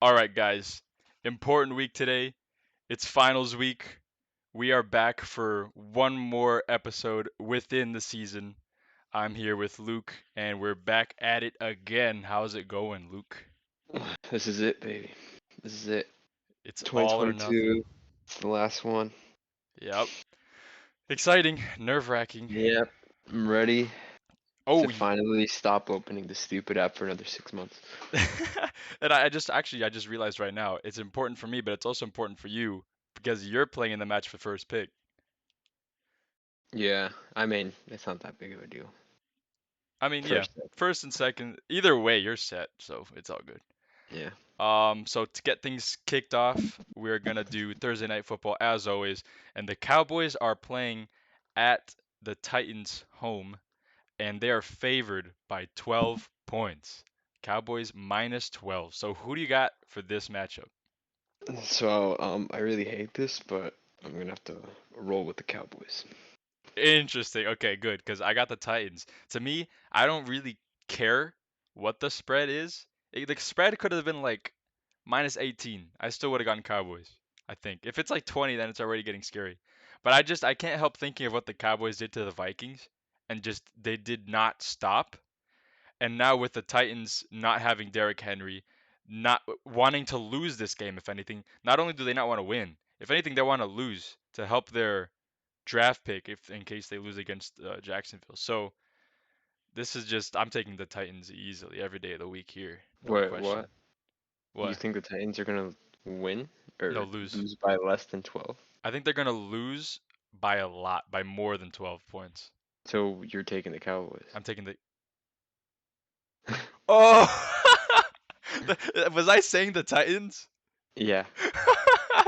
All right, guys. Important week today. It's finals week. We are back for one more episode within the season. I'm here with Luke, and we're back at it again. How's it going, Luke? This is it, baby. This is it. It's all or nothing. 2022. It's the last one. Yep. Exciting, nerve-wracking. Yep. I'm ready Oh, to finally stop opening the stupid app for another 6 months. and I just realized right now it's important for me, but it's also important for you because you're playing in the match for first pick. Yeah, I mean, it's not that big of a deal. I mean, yeah, First step. first and second, either way, you're set, so it's all good. Yeah. So to get things kicked off, we're gonna do Thursday night football as always, and the Cowboys are playing at the Titans' home, and they are favored by 12 points. Cowboys minus 12. So who do you got for this matchup? So, I really hate this, but I'm gonna have to roll with the Cowboys. Interesting. Okay, good, because I got the Titans. To me, I don't really care what the spread is. The spread could have been like minus 18. I still would have gotten Cowboys, I think. If it's like 20, then it's already getting scary. But I can't help thinking of what the Cowboys did to the Vikings and just they did not stop. And now with the Titans not having Derrick Henry, not wanting to lose this game, if anything, not only do they not want to win, if anything, they want to lose to help their draft pick if in case they lose against Jacksonville. So this is just I'm taking the Titans easily every day of the week here, no question. What? You What? think the Titans are gonna win No, or lose. lose by less than 12? I think they're gonna lose by a lot, by more than 12 points. So you're taking the Cowboys. I'm taking the. Oh, was I saying the Titans? Yeah.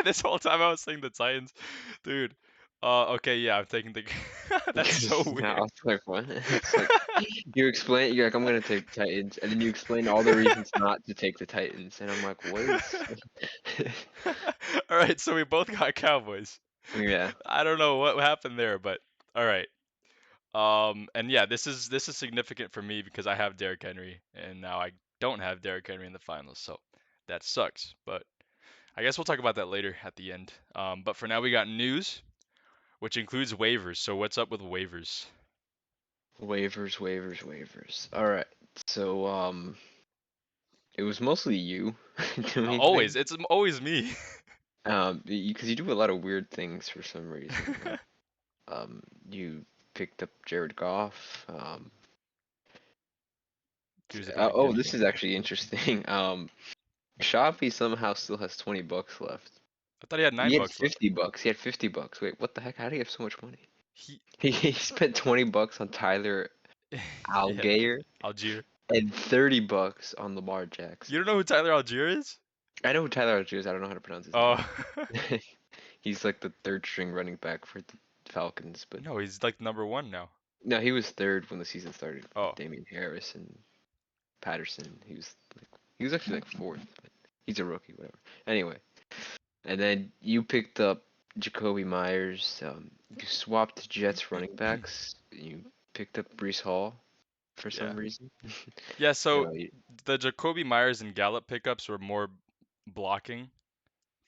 This whole time I was saying the Titans, dude. Okay, yeah, I'm taking the. That's so Because now I weird. was like, what? It's like you're like, I'm gonna take Titans, and then you explain all the reasons not to take the Titans, and I'm like, what is? All right, so we both got Cowboys. Yeah. I don't know what happened there, but all right. And yeah, this is significant for me because I have Derrick Henry, and now I don't have Derrick Henry in the finals, so that sucks. But I guess we'll talk about that later at the end. But for now, we got news, which includes waivers. So what's up with waivers? Waivers, waivers, waivers. All right. So it was mostly you doing Always, things. it's always me. Because you do a lot of weird things for some reason. Like, you picked up Jared Goff. Here's a back Oh, end. this is actually interesting. Shopee somehow still has $20 left. I thought he had He nine had bucks left. $50. He had $50. Wait, what the heck? How do you have so much money? He, He spent $20 on Tyler yeah, Algier Algier. and $30 on Lamar You Jackson. don't know who Tyler Algier is? I know who Tyler Algier is. I don't know how to pronounce his Oh, name. He's like the third string running back for the Falcons, but no, he's like number one now. no, he was third when the season started with Oh, Damian Harris and Patterson. He was actually like fourth, but he's a rookie, whatever. Anyway, and then you picked up Jacoby Myers. You swapped Jets running backs. You picked up Breece Hall for yeah. some reason. Yeah, so Uh, the Jacoby Myers and Gallup pickups were more blocking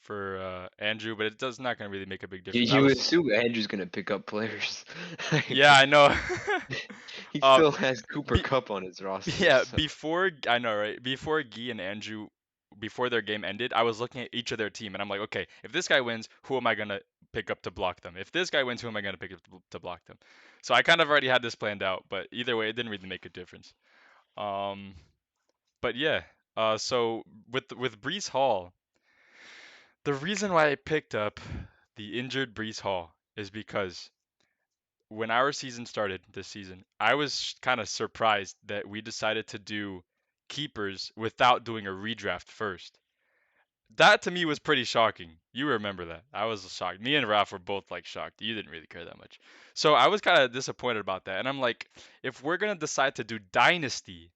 for Andrew, but it does not going to really make a big difference. I you was, assume Andrew's gonna pick up players. yeah, I know. He uh, still has Cooper be, Cup on his roster, yeah, so before I know, right? Before Guy and Andrew, before their game ended, I was looking at each of their team, and I'm like, okay, if this guy wins, who am I gonna pick up to block them? If this guy wins, who am I gonna pick up to block them? So I kind of already had this planned out, but either way, it didn't really make a difference. Um, but yeah, so with Breece Hall, the reason why I picked up the injured Breece Hall is because when our season started this season, I was kind of surprised that we decided to do keepers without doing a redraft first. That to me was pretty shocking. You remember that. I was shocked. Me and Ralph were both like shocked. You didn't really care that much. So I was kind of disappointed about that. And I'm like, if we're going to decide to do Dynasty,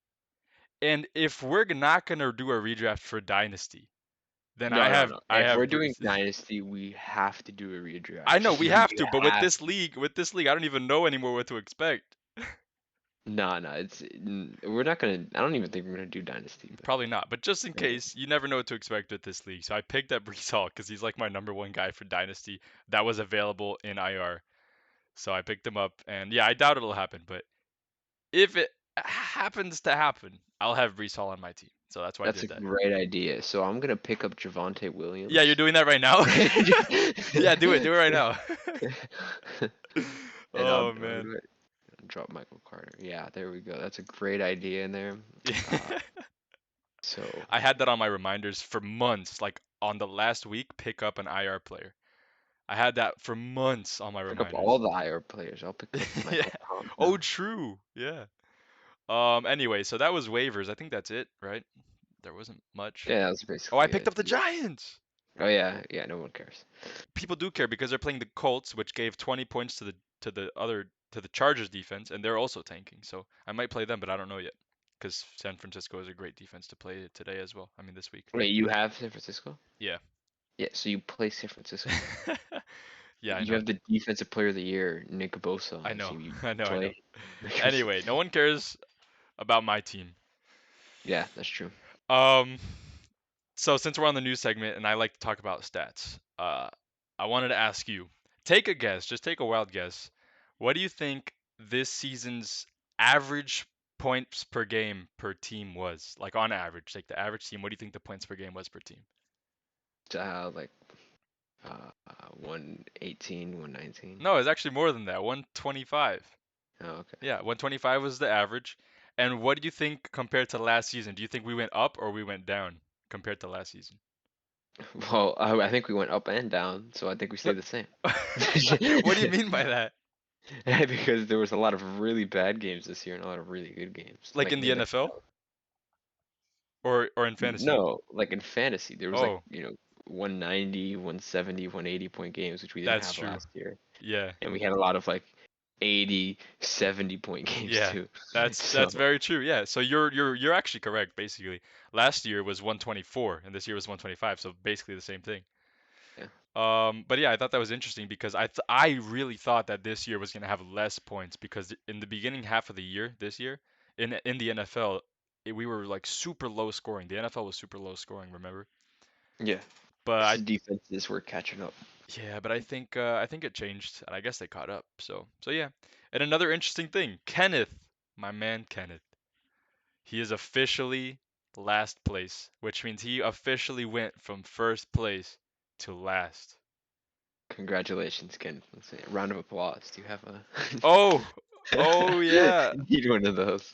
and if we're not going to do a redraft for Dynasty, then I no, no, have no. I If we're have doing Breeze. Dynasty, we have to do a I redraft. know we have We to, but have. with this league, I don't even know anymore what to expect. Nah, we're not gonna. I don't even think we're gonna do Dynasty, but Probably not, but just in yeah. case, you never know what to expect with this league. So I picked up Breece Hall because he's like my number one guy for Dynasty that was available in IR. So I picked him up, and yeah, I doubt it'll happen, but if it happens to happen, I'll have Breece Hall on my team. So that's why I That's did a that. great idea. So I'm gonna pick up Javonte Yeah, you're Williams. doing that right now? Yeah, do it. Do it right now. And Oh man. I'll drop Michael Carter. Yeah, there we go. That's a great idea in there. Yeah. Uh, so I had that on my reminders for months, like on the last week, pick up an IR player. I had that for months on my pick up all reminders. the IR players. I'll pick up Yeah. Michael Thomas Oh, now. true. Yeah. Anyway, so that was waivers. I think that's it, right? There wasn't much. Yeah, that was Oh, I basically picked it. up the Giants. Oh yeah, yeah. No one cares. People do care because they're playing the Colts, which gave 20 points to the Chargers defense, and they're also tanking. So I might play them, but I don't know yet because San Francisco is a great defense to play today as well. I mean this week. Wait, you have San Francisco? Yeah. Yeah. So you play San Francisco. Yeah, I You know. have the Defensive Player of the Year, Nick Bosa, on I the know. team. You I know. I know. play. Because Anyway, no one cares about my team. yeah, that's true. Um, so since we're on the news segment and I like to talk about stats, I wanted to ask you, take a guess, just take a wild guess. What do you think this season's average points per game per team was? Like on average, like the average team, what do you think the points per game was per team? Like 118, 119. No, it's actually more than that, 125. Oh, okay. Yeah, 125 was the average. And what do you think compared to last season? Do you think we went up or we went down compared to last season? Well, I think we went up and down, so I think we stayed the same. What do you mean by that? Because there was a lot of really bad games this year and a lot of really good games, Like like in the in the NFL or in fantasy? no, like in fantasy, there was like Oh, 190, 170, 180 point games, which we didn't that's have true. last year, Yeah. and we had a lot of like 80, 70 point games Yeah. too. That's So very true. Yeah. So you're actually correct basically. Last year was 124 and this year was 125, so basically the same thing. yeah, But yeah, I thought that was interesting because I really thought that this year was going to have less points because in the beginning half of the year this year in the NFL we were like super low scoring. The NFL was super low scoring, remember? yeah, But the defenses were catching up. but I think it changed and I guess they caught up. So yeah. And another interesting thing, Kenneth, my man Kenneth, he is officially last place, which means he officially went from first place to last. Congratulations, Ken. Let's say round of applause. Do you have a? Oh, oh yeah. Need one of those.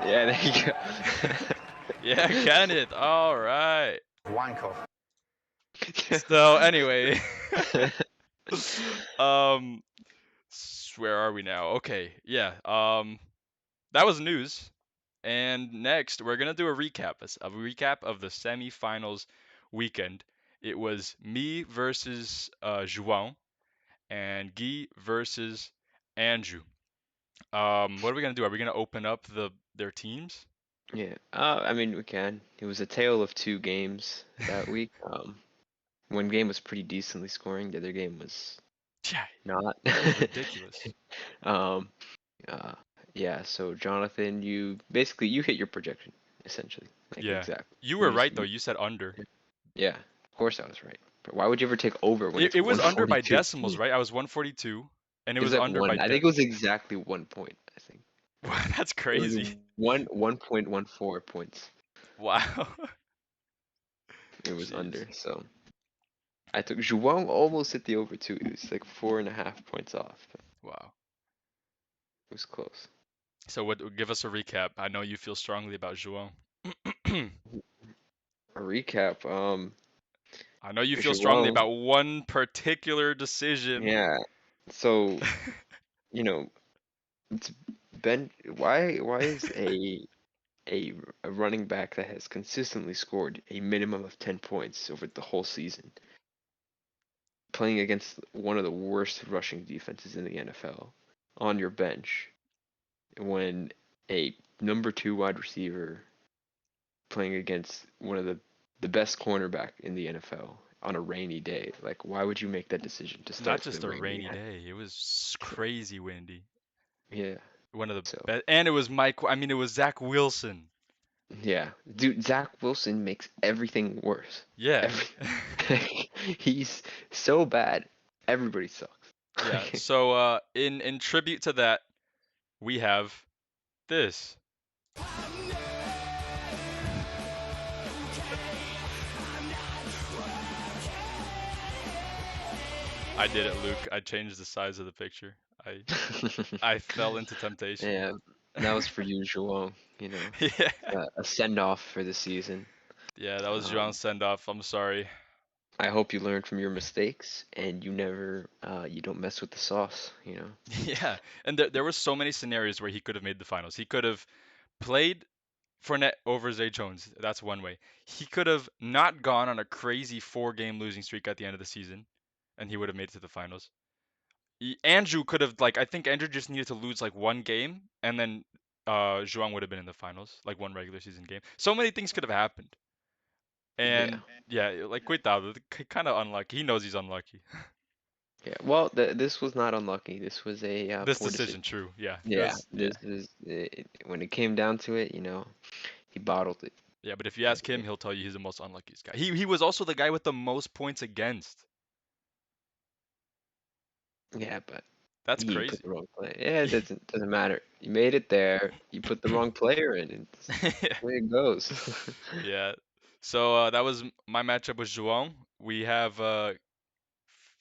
Yeah, there you Yeah, Kenneth. All right. Wanko. go. So anyway, um, where are we now? Okay, yeah. That was news. And next, we're gonna do a recap of the semifinals weekend. It was me versus Joao and Guy versus Andrew. What are we gonna do? Are we gonna open up their teams? Yeah, I mean we can. It was a tale of two games that week. One game was pretty decently scoring. The other game was Yeah, not. it was ridiculous. Um, uh, yeah. So Jonathan, you hit your projection essentially, like Yeah, exactly. you were You just right though. You said under. yeah. Of course I was right. But why would you ever take over when It, it's it was under by 142? decimals, right? I was 142, and it It was was like under by one. I de. think it was exactly 1 point. I think That's it was crazy. 1.14 points. Wow. It was Jeez. under. So I took Joao almost hit the over too. It was like 4.5 points off. But Wow. it was close. So what? Give us a recap. I know you feel strongly about Joao. A recap. I know you feel strongly Joao. about one particular decision. Yeah. So you know, it's Ben. Why is a running back that has consistently scored a minimum of 10 points over the whole season playing against one of the worst rushing defenses in the NFL on your bench when a number two wide receiver playing against one of the best cornerback in the NFL on a rainy day? Like, why would you make that decision to Not start the just a rainy rainy day? day. It was crazy windy. Yeah. One of the So best, and it was Mike. I mean, it was Zach Wilson. yeah, dude, Zach Wilson makes everything worse. Yeah. Every he's so bad. Everybody sucks. Yeah. So in tribute to that, we have this. I did it, Luke. I changed the size of the picture. I I fell into temptation. Yeah, that was for you, Joao. You know, Yeah. a send off for the season. Yeah, that was Joao Um, Send Off. I'm sorry. I hope you learn from your mistakes and you don't mess with the sauce. Yeah. And there were so many scenarios where he could have made the finals. He could have played Fournette over Zay Jones. That's one way. He could have not gone on a crazy 4-game losing streak at the end of the season, and he would have made it to the finals. Andrew could have I think Andrew just needed to lose like one game, and then Zhuang would have been in the finals, like one regular season game. So many things could have happened. Yeah, And yeah, like coitado, kind of unlucky. He knows he's unlucky. yeah. Well, this was not unlucky. This was a This poor decision. decision, true. Yeah, Yeah, that's yeah. this is when it came down to it. He bottled it. Yeah, but if you ask him, he'll tell you he's the most unluckiest guy. He was also the guy with the most points against. Yeah, but That's he put crazy. the wrong player. Yeah, it doesn't matter. You made it there. You put the wrong player in. It's the way it goes. Yeah. So that was my matchup with João. We have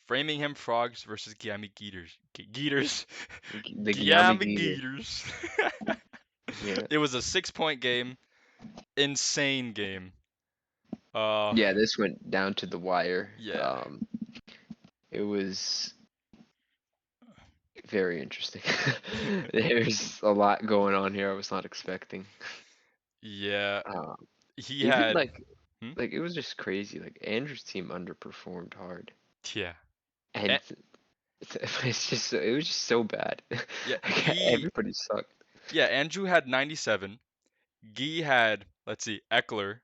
Framingham Frogs versus Giami Geeters. Geeters. The Giyami Giami Geeter. Geeters. Yeah. It was a 6-point game. Insane game. Uh, Yeah, this went down to the wire. yeah. It was very interesting. There's a lot going on here I was not expecting. Yeah. Uh, He even had. Hmm? like it was just crazy. Like Andrew's team underperformed hard, Yeah. and A- it was just so bad. yeah. Like, everybody sucked. Yeah. Andrew had 97. Guy had, let's see, Eckler,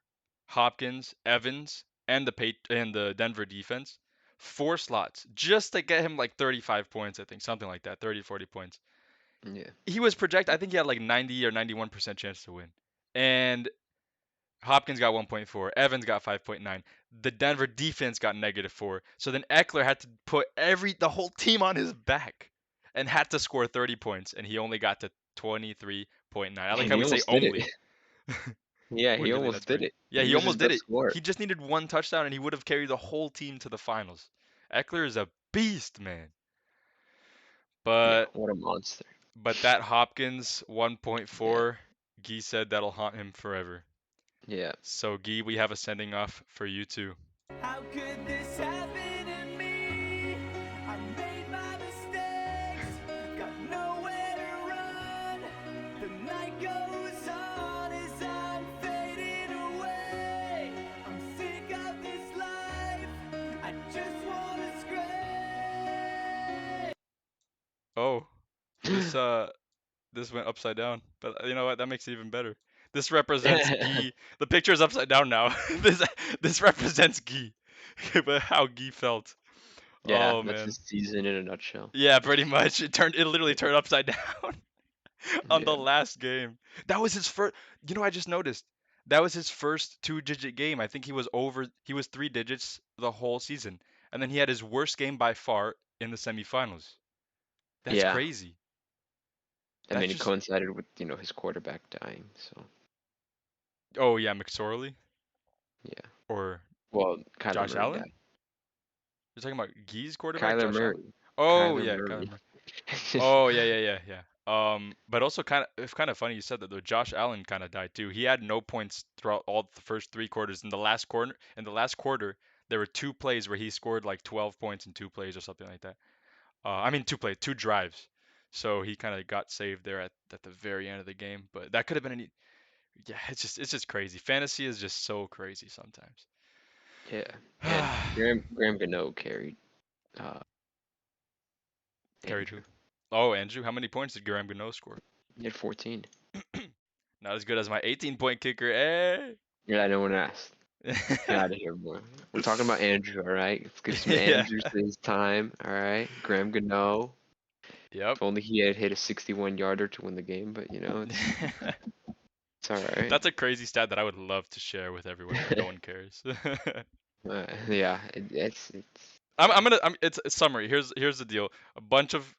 Hopkins, Evans, and the Denver defense. 4 slots just to get him like 35 points, I think, something like that, 30, 40 points. Yeah, He was projected, I think he had like 90 or 91% chance to win. And Hopkins got 1.4, Evans got 5.9. The Denver defense got -4. So then Eckler had to put the whole team on his back and had to score 30 points, and he only got to 23.9. I like and how he we say almost did it. only. Yeah, he Really, almost that's did great. it. Yeah, He he was his almost did best it. scorer. He just needed one touchdown and he would have carried the whole team to the finals. Eckler is a beast, man. Yeah, But what a monster. that Hopkins Yeah, 1.4, Guy said that'll haunt him forever. yeah. So Guy, we have a sending off for you too. How could this happen to me? I made my mistakes, got nowhere to run. The night goes on as I'm fading away. I'm sick of this life, I just wanna scream. Oh, this this went upside down. But you know what? That makes it even better. This represents Guy. The picture is upside down now. This represents Guy. But how Guy felt. Yeah, Oh that's man. his season in a nutshell. Yeah, pretty much. It literally turned upside down on the Yeah, last game. That was his first. I just noticed. That was his first 2-digit game. I think he was 3 digits the whole season. And then he had his worst game by far in the semifinals. That's yeah. crazy. I That's mean, it just coincided with his quarterback dying. So Oh yeah, McSorley yeah. or Well, Kyler Josh Murray Allen? died. You're talking about Guy's quarterback, Kyler Josh Allen? Murray. Oh Kyler yeah, Kyler Murray. Murray. Oh yeah, yeah, yeah, yeah. But also it's kind of funny you said that though. Josh Allen kind of died too. He had no points throughout all the first 3 quarters. In the last quarter, there were 2 plays where he scored like 12 points in 2 plays or something like that. I mean 2 plays, 2 drives. So he kind of got saved there at the very end of the game. But that could have been yeah. It's just crazy. Fantasy is just so crazy sometimes. Yeah, and Graham Gano carried uh Carried who? Andrew. Oh, Andrew. How many points did Graham Gano score? He had 14. Not as good as my 18-point kicker. Eh? Yeah, no one asked. Get out of here, boy. We're talking about Andrew, all right? Let's give some Yeah. Andrews his time, all right? Graham Gano. Yep. If only he had hit a 61-yarder to win the game, but it's all right. That's a crazy stat that I would love to share with everyone, but no one cares. Yeah, it's It's a summary. Here's the deal. A bunch of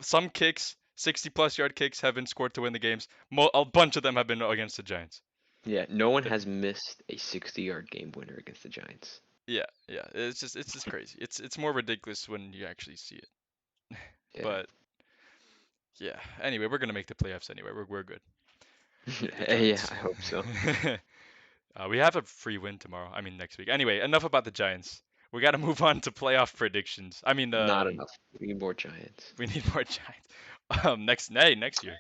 some kicks, 60 plus yard kicks have been scored to win the games. A bunch of them have been against the Giants. yeah. No one Th- has missed a 60-yard game winner against the Giants. Yeah, yeah. It's just crazy. It's more ridiculous when you actually see it. Yeah. But yeah. Anyway, we're gonna make the playoffs anyway. We're good. The Yeah, Giants. I hope so. We have a free win tomorrow. I mean next week. Anyway, enough about the Giants. We got to move on to playoff predictions. I mean, Not enough. We need more Giants. we need more Giants. Next year.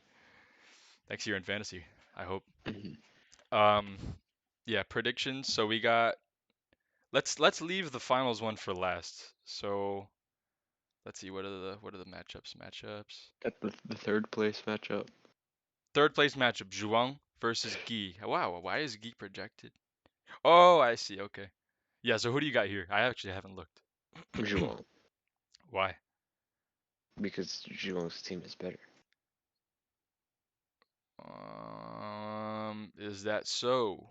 Next year in fantasy, I hope. Mhm. Um, yeah, predictions. So we got. Let's leave the finals one for last. So let's see what are the matchups? Matchups. Got the third place matchup. Third place matchup: Zhuang versus Gui. Wow, why is Gui projected? Oh, I see. Okay. Yeah. So who do you got here? I actually haven't looked. Geelong, Why? because Geelong's team is better. Is that so?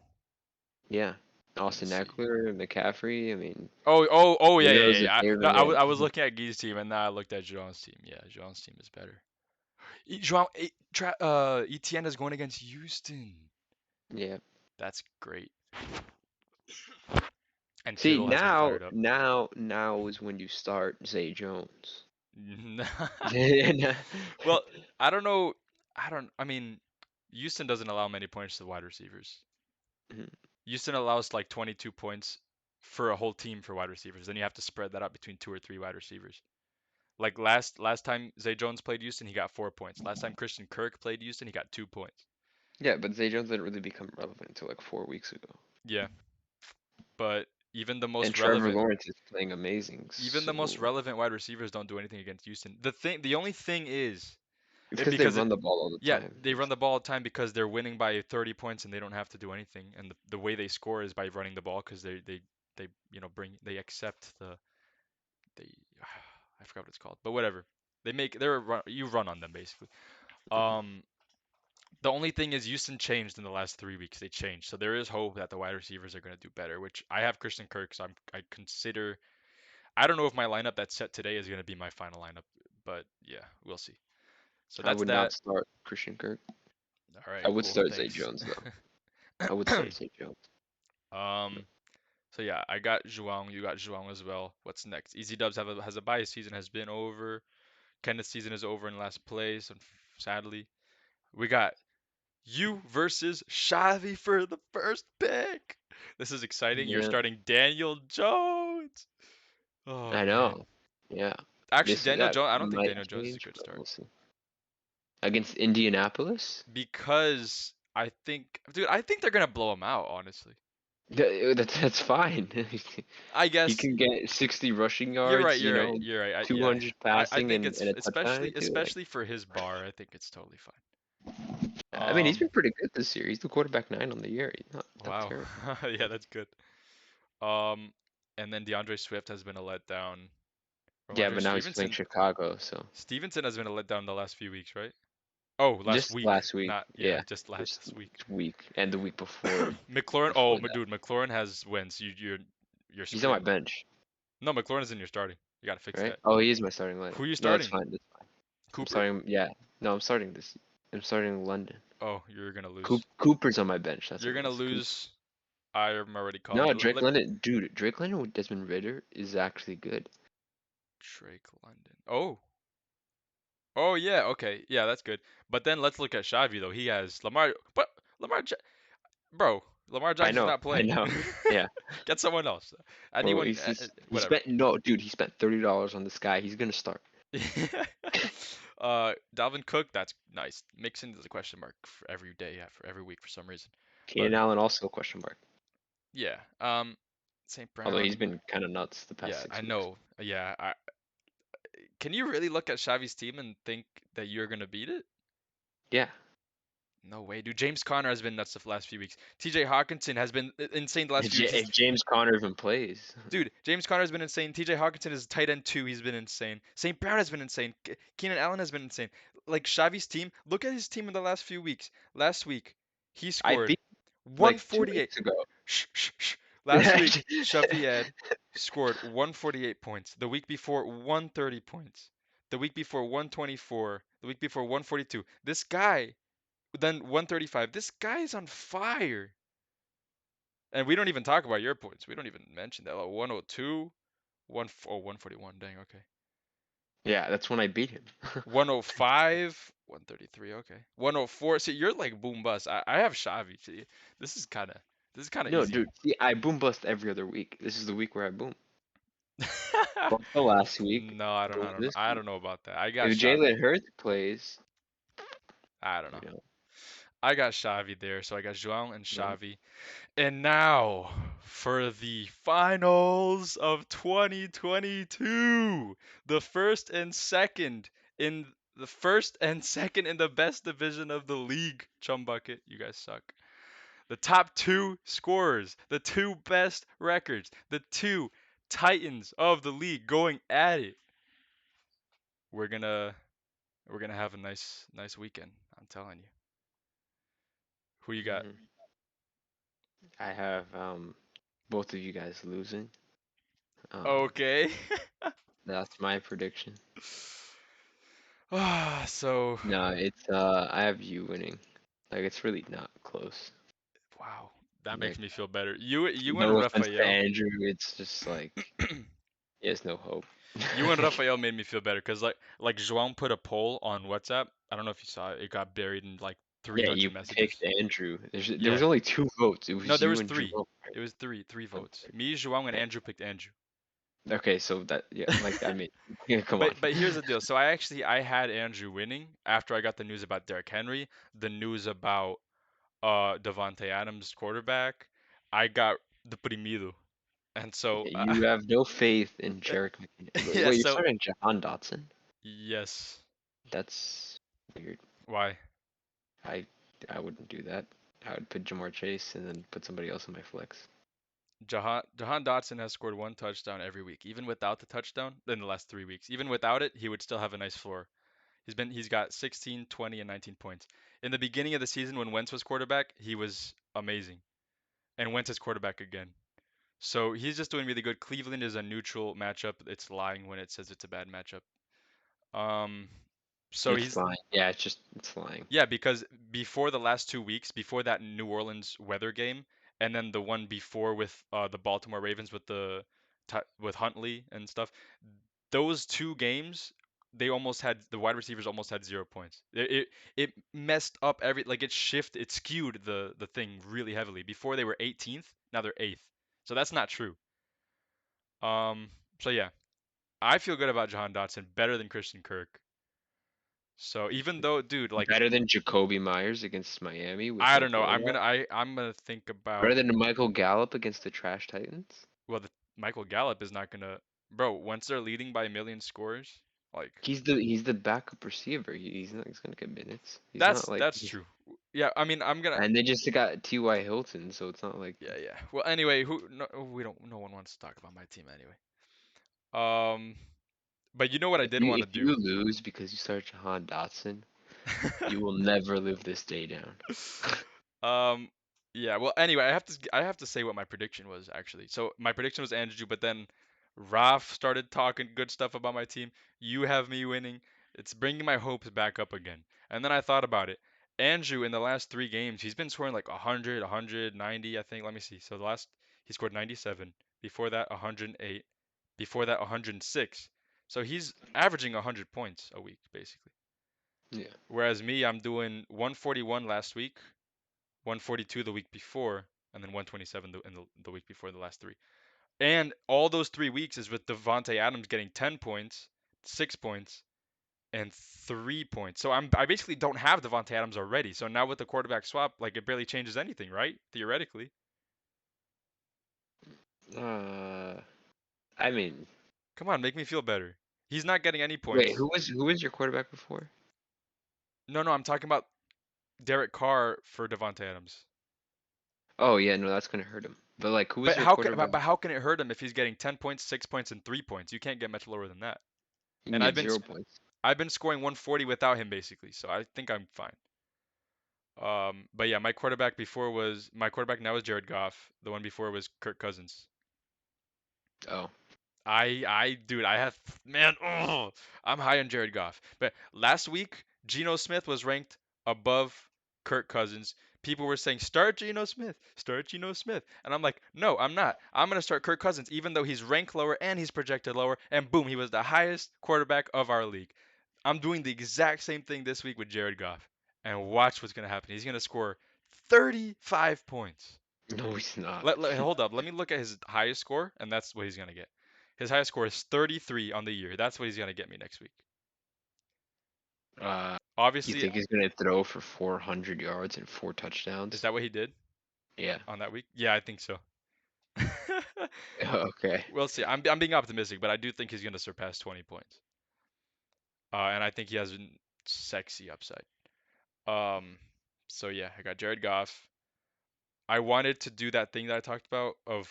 Yeah. Let me Austin see. Eckler, McCaffrey. I mean, Oh, yeah, he yeah, knows yeah. that they're No, gonna. I was looking at Guy's team, and now I looked at Joan's team. Yeah, Joan's team is better. ETN is going against Houston. Yeah. That's great. And See, Kittle has been now, fired up. now, now is when you start Zay Jones. Well, I don't know. I mean, Houston doesn't allow many points to wide receivers. Mhm. Houston allows like 22 points for a whole team for wide receivers. Then you have to spread that out between two or three wide receivers. Like last time Zay Jones played Houston, he got 4 points. Last time Christian Kirk played Houston, he got 2 points. Yeah, but Zay Jones didn't really become relevant until like 4 weeks ago. Yeah, but even the And most Trevor relevant, Lawrence is playing amazing. even the most So relevant wide receivers don't do anything against Houston. The only thing is, it's because they because run the ball all the yeah, time. they run the ball all the time because they're winning by 30 points and they don't have to do anything. And the way they score is by running the ball because they they accept they I forgot what it's called, but whatever. You run on them basically. Mhm. Um, the only thing is Houston changed in the last 3 weeks. They changed, so there is hope that the wide receivers are going to do better. Which I have Christian Kirk, so I consider. I don't know if my lineup that's set today is going to be my final lineup, but yeah, we'll see. So I that's would not that. start Christian Kirk. All I right, would cool. start Zay Thanks. Jones though. I would start Zay Jones. um. So yeah, I got Zhuang. You got Zhuang as well. What's next? Easy Dubs has a bye. Season has been over. Kenneth's season is over in last place. Sadly, we got you versus Shavi for the first pick. This is exciting. You're Yeah, starting Daniel Jones. Oh I man. know. Yeah, Actually, this Daniel that Jones. I don't think might Daniel Jones is a change, good but start we'll see. Against Indianapolis, because dude, I think they're gonna blow him out. Honestly, that's fine. I He guess can get 60 rushing you're yards, right. You're right. You're right. Yeah, 200 I passing think and it's a touchdown too. Like, especially for his bar. I think it's totally I mean, fine. he's been pretty good this year. He's the quarterback 9 on the year. He's not Wow. terrible. Yeah, that's good. Um, and then DeAndre Swift has been a letdown. Yeah, Ramondre but now he's playing Stevenson Chicago, so Stevenson has been a letdown the last few weeks, right? Oh, last just week. last week. Not yeah, Yeah, just just last week. week and the week before McLaurin. Oh, before that. dude, McLaurin has wins. You're He's on my screwed. bench, No, McLaurin is in your starting. You gotta fix right? that. Oh, he is my starting lineup. Who are you No, that's starting? fine. That's fine. I'm Cooper? starting. Yeah, no, I'm starting this. I'm starting London. Oh, you're gonna lose. Cooper's on my bench. That's You're what it gonna is. lose. I'm already calling No, it. Drake London, dude. Drake London with Desmond Ritter is actually good. Drake London. Oh. Oh yeah. Okay. Yeah, that's good. But then let's look at Shavi though. He has Lamar. But Lamar. Bro, Lamar I Jackson's know. not I playing. know. Yeah. Get someone else. Bro, Anyone, he whatever. spent no, dude. He spent $30 on this guy. He's gonna start. Dalvin Cook, that's nice. Mixon is a question mark for every day, yeah, for every week for some reason. But Keenan Allen also a question mark. yeah, St. Although he's Brown, been kind of nuts the past yeah, I 6 weeks. know. Yeah, can you really look at Xavi's team and think that you're gonna beat it? Yeah. No way, dude. James Conner has been nuts the last few weeks. TJ Hawkinson has been insane the last few weeks. If James Conner even plays. Dude, James Conner has been insane. TJ Hawkinson is tight end 2. He's been insane. St. Brown has been insane. Keenan Allen has been insane. Like Xavi's team, look at his team in the last few weeks. Last week, he I scored beat like 148. 2 weeks ago. Shh, shh, shh. Last week, Xavier scored 148 points. The week before, 130 points. The week before, 124. The week before, 142. This guy, then 135. This guy is on fire. And we don't even talk about your points. We don't even mention that. Like 102, 141. Dang, okay. Yeah, that's when I beat him. 105, 133. Okay. 104. See, you're like boom bust. I have Xavi. See, this is kind of No, easy. dude, see, I boom bust every other week. This is the week where I boom. Bust the last week, No, I don't. boom I don't know. this I week. don't know about that. I got If Xavi. Jalen Hurts plays, I don't know. you know, I got Xavi there, so I got Joao and no. Xavi. And now for the finals of 2022, the first and second in the best division of the league. Chum bucket, you guys suck. The top two scorers, the two best records, the two titans of the league going at it. We're gonna have a nice weekend. I'm telling you. Who you got? Mhm. I have both of you guys losing. Okay. That's my prediction. So No, it's I have you winning. Like it's really not close. wow, that makes Like me feel better. You and no offense to Raphael. Andrew, it's just like he has no hope. You and Raphael made me feel better because like João put a poll on WhatsApp. I don't know if you saw it. It got buried in like Yeah, you 300 messages. picked Andrew. There was Yeah. only 2 votes. It No, was there you was and three. Jerome. It was three votes. Okay. Me, João, and Andrew picked Andrew. Okay, so that yeah, like I mean, yeah, come on. But here's the deal. So I had Andrew winning after I got the news about Derrick Henry, the news about Davante Adams quarterback. I got deprimido. And so Yeah, you have no faith in Jarek McKinnon. yeah, Wait, you're so starting Jahan Dotson? yes. That's weird. Why? I I wouldn't do that. I would put Jamar Chase and then put somebody else in my flex. Jahan Dotson has scored one touchdown every week, even without the touchdown in the last 3 weeks. Even without it, he would still have a nice floor. He's got 16, 20, and 19 points. In the beginning of the season when Wentz was quarterback, he was amazing. And Wentz is quarterback again. So he's just doing really good. Cleveland is a neutral matchup. It's lying when it says it's a bad matchup. Um, so It's he's lying. Yeah, it's lying. yeah, because before the last 2 weeks, before that New Orleans weather game, and then the one before with the Baltimore Ravens with with Huntley and stuff, those two games, the wide receivers almost had 0 points. It messed up it skewed the thing really heavily. Before they were 18th, now they're 8th. So that's not true. Um, so yeah, I feel good about Jahan Dotson, better than Christian Kirk. So even though, dude, like Better than Jacoby Myers against Miami with I no don't know, quarterback. I'm gonna think Better about than Michael Gallup against the Trash Titans. well, Michael Gallup is not gonna, bro. Once they're leading by a million scores, like He's the backup receiver. He's gonna get minutes. He's not like that's true. Yeah, I mean, I'm gonna and they just got T.Y. Hilton, so it's not like yeah. Well, anyway, no one wants to talk about my team anyway. Um, but you know what I did want if to do? you lose because you start Jahan Dotson, you will never live this day down. Um, yeah. Well, anyway, I have to say what my prediction was actually. So my prediction was Andrew, but then Raf started talking good stuff about my team. You have me winning. It's bringing my hopes back up again. And then I thought about it. Andrew in the last 3 games, he's been scoring like 100, 190, I think. Let me see. So the last he scored 97. Before that 108. Before that 106. So he's averaging 100 points a week basically. Yeah. Whereas me, I'm doing 141 last week, 142 the week before, and then 127 the week before the last three. And all those 3 weeks is with Devonte Adams getting 10 points, 6 points, and 3 points. So I basically don't have Devonte Adams already. So now with the quarterback swap, like it barely changes anything, right? Theoretically. Uh, I mean, Come on, make me feel better. He's not getting any wait, points. who was your quarterback before? No, I'm talking about Derek Carr for Devontae Adams. Oh yeah, no, that's gonna hurt him. But like, who was But your how can quarterback? but how can it hurt him if he's getting 10 points, 6 points, and 3 points? You can't get much lower than that. You can And get 0 points. I've been scoring 140 without him basically, so I think I'm fine. But yeah, my quarterback now is Jared Goff. The one before was Kirk Cousins. Oh, Dude, I have, man, I'm high on Jared Goff. But last week, Geno Smith was ranked above Kirk Cousins. People were saying, start Geno Smith. And I'm like, no, I'm not. I'm going to start Kirk Cousins, even though he's ranked lower and he's projected lower. And boom, he was the highest quarterback of our league. I'm doing the exact same thing this week with Jared Goff. And watch what's going to happen. He's going to score 35 points. no, he's not. Hold up. Let me look at his highest score, and that's what he's gonna get. His highest score is 33 on the year. That's what he's gonna get me next week. You Obviously, think he's gonna throw for 400 yards and 4 is touchdowns? that what he did Yeah. on that week? Yeah, I think so. Okay. We'll see. I'm being optimistic, but I do think he's gonna surpass 20 points. And I think he has a sexy upside. Um, so yeah, I got Jared Goff. I wanted to do that thing that I talked about of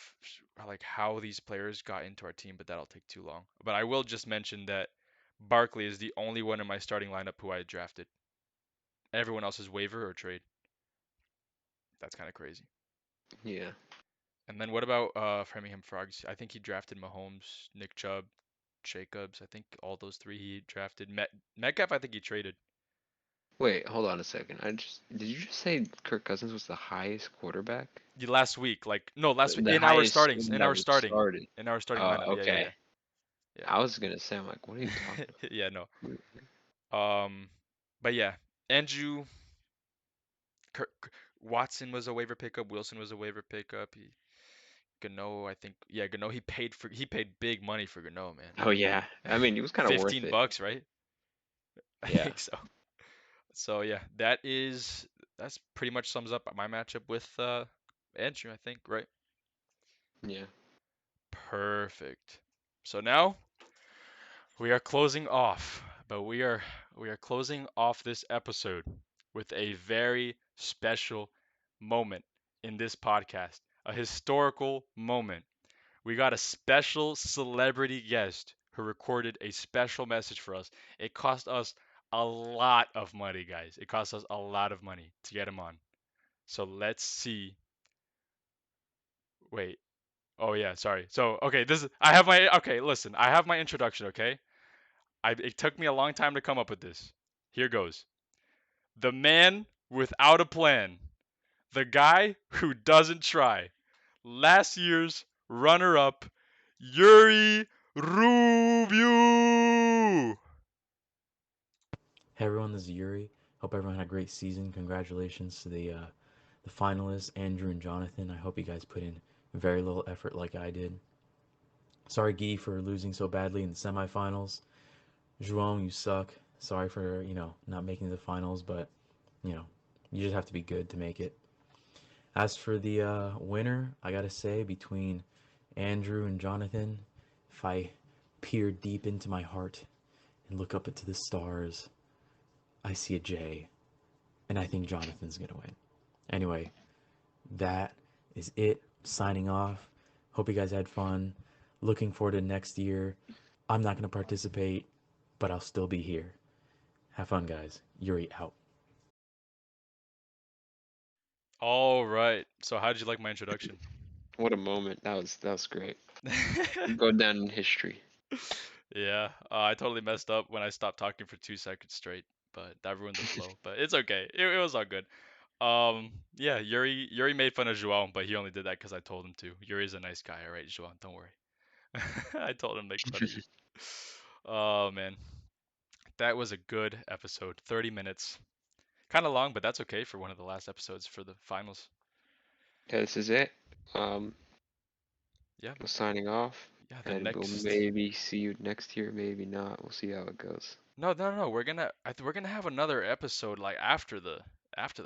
like how these players got into our team, but that'll take too long. But I will just mention that Barkley is the only one in my starting lineup who I drafted. Everyone else is waiver or trade. That's kind of crazy. Yeah. And then what about Framingham Frogs? I think he drafted Mahomes, Nick Chubb, Jacobs. I think all those three he drafted. Metcalf, I think he traded. Wait, hold on a second. Did you just say Kirk Cousins was the highest quarterback? Last week, like no, last week The in our highest startings, that was started. in our starting lineup. Yeah, yeah, Okay. yeah, yeah. I was gonna say, I'm like, what are you talking Yeah, no. about? But yeah, Andrew, Watson was a waiver pickup. Wilson was a waiver pickup. Gano, I think, yeah, Gano. He paid big money for Gano, Oh yeah. I mean, it was kind of worth 15 it. bucks, right? I Yeah. think so. So yeah, that's pretty much sums up my matchup with Andrew, I think, right? Yeah. Perfect. So now we are closing off, but we are closing off this episode with a very special moment in this podcast, a historical moment. We got a special celebrity guest who recorded a special message for us. It cost us a lot of money, guys. It cost us a lot of money to get him on. So let's see. Wait. Oh yeah, sorry. So okay, listen. I have my introduction, okay? It took me a long time to come up with this. Here goes. The man without a plan. The guy who doesn't try. Last year's runner-up, Yuri Rubio. Hey everyone, this is Yuri. Hope everyone had a great season. Congratulations to the finalists, Andrew and Jonathan. I hope you guys put in very little effort like I did. Sorry, Guy, for losing so badly in the semifinals. Joao, you suck. Sorry for, not making the finals, but, you just have to be good to make it. As for the winner, I gotta say, between Andrew and Jonathan, if I peer deep into my heart and look up into the stars, I see a J, and I think Jonathan's gonna win. Anyway, that is it. Signing off. Hope you guys had fun. Looking forward to next year. I'm not gonna participate, but I'll still be here. Have fun, guys. Yuri out. All right. So how did you like my introduction? What a moment. That was great. Go down in history. Yeah, I totally messed up when I stopped talking for 2 seconds straight, but that ruined the flow. But it's okay. It was all good. Yeah, Yuri made fun of Joao, but he only did that because I told him to. Yuri's a nice guy, all right, Joao, don't worry. I told him to make fun of you. Oh man, that was a good episode. 30 minutes, kind of long, but that's okay for one of the last episodes for the finals. Yeah, this is it. Um, Yeah, we're signing off, yeah. The and we'll next, maybe see you next year, maybe not. We'll see how it goes. no, no, no. We're gonna have another episode like after the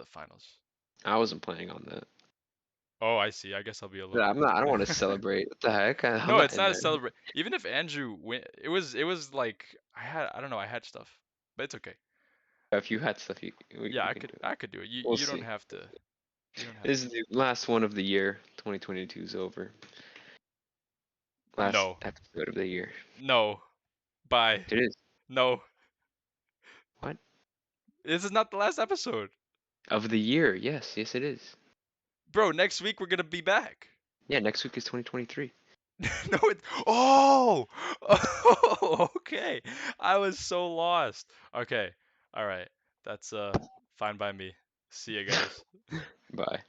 finals. I wasn't planning on that. Oh, I see. I guess I'll be But alone. I'm not. I don't want to celebrate. What the heck? I'm No, not it's in not a there. celebration. Even if Andrew win, it was like I don't know, I had stuff, but it's okay. If you had stuff, we Yeah, can do it. I could do it. We'll You don't see. have to. You don't have This to. is the last one of the year. 2022 is over. Last No. episode of the year. No. Bye. It is. No. What? This is not the last episode. Of the year. Yes, yes, it is. Bro, next week we're gonna be back. Yeah, next week is 2023. No, it. Oh! Oh, okay. I was so lost. Okay. All right. That's fine by me. See you guys. Bye.